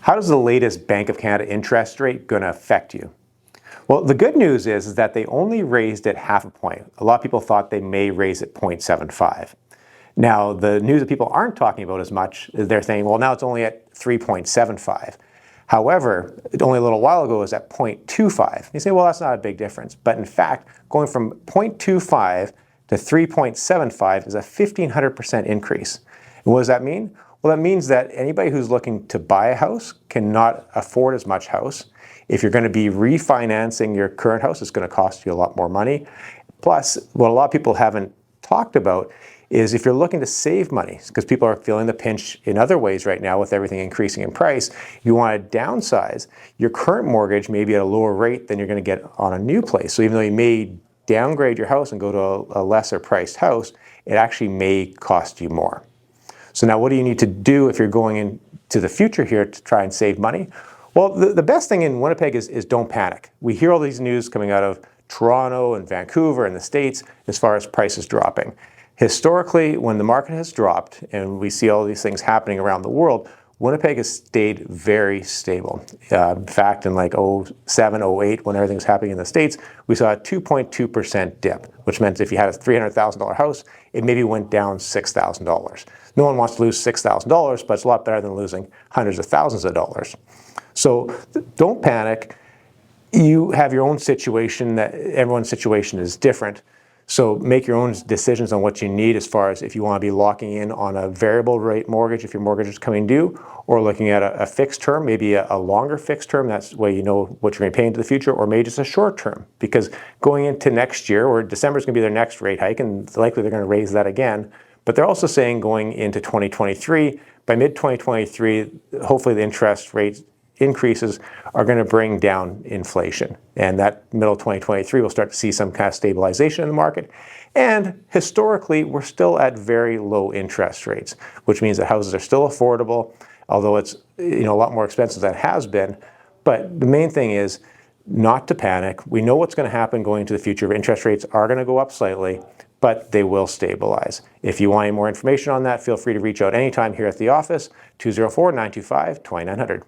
How does the latest Bank of Canada interest rate going to affect you? Well, the good news is that they only raised it half a point. A lot of people thought they may raise it 0.75. Now, the news that people aren't talking about as much is they're saying, well, now it's only at 3.75. However, only a little while ago it was at 0.25. You say, well, that's not a big difference. But in fact, going from 0.25 to 3.75 is a 1,500% increase. And what does that mean? Well, that means that anybody who's looking to buy a house cannot afford as much house. If you're going to be refinancing your current house, it's going to cost you a lot more money. Plus, what a lot of people haven't talked about is if you're looking to save money, because people are feeling the pinch in other ways right now with everything increasing in price, you want to downsize. Your current mortgage may be at a lower rate than you're going to get on a new place. So even though you may downgrade your house and go to a lesser priced house, it actually may cost you more. So now what do you need to do if you're going into the future here to try and save money? Well, the best thing in Winnipeg is don't panic. We hear all these news coming out of Toronto and Vancouver and the States as far as prices dropping. Historically, when the market has dropped and we see all these things happening around the world, Winnipeg has stayed very stable. In fact, in like 07, 08, when everything was happening in the States, we saw a 2.2% dip, which meant if you had a $300,000 house, it maybe went down $6,000. No one wants to lose $6,000, but it's a lot better than losing hundreds of thousands of dollars. So don't panic. You have your own situation, that everyone's situation is different. So make your own decisions on what you need as far as if you want to be locking in on a variable rate mortgage if your mortgage is coming due, or looking at a fixed term, maybe a longer fixed term, that's the way you know what you're going to pay into the future, or maybe just a short term. Because going into next year, or December is going to be their next rate hike, and likely they're going to raise that again. But they're also saying going into 2023, by mid-2023, hopefully the interest rate increases are going to bring down inflation. And that middle of 2023, we'll start to see some kind of stabilization in the market. And historically, we're still at very low interest rates, which means that houses are still affordable, although it's a lot more expensive than it has been. But the main thing is not to panic. We know what's going to happen going into the future. Interest rates are going to go up slightly, but they will stabilize. If you want any more information on that, feel free to reach out anytime here at the office, 204-925-2900.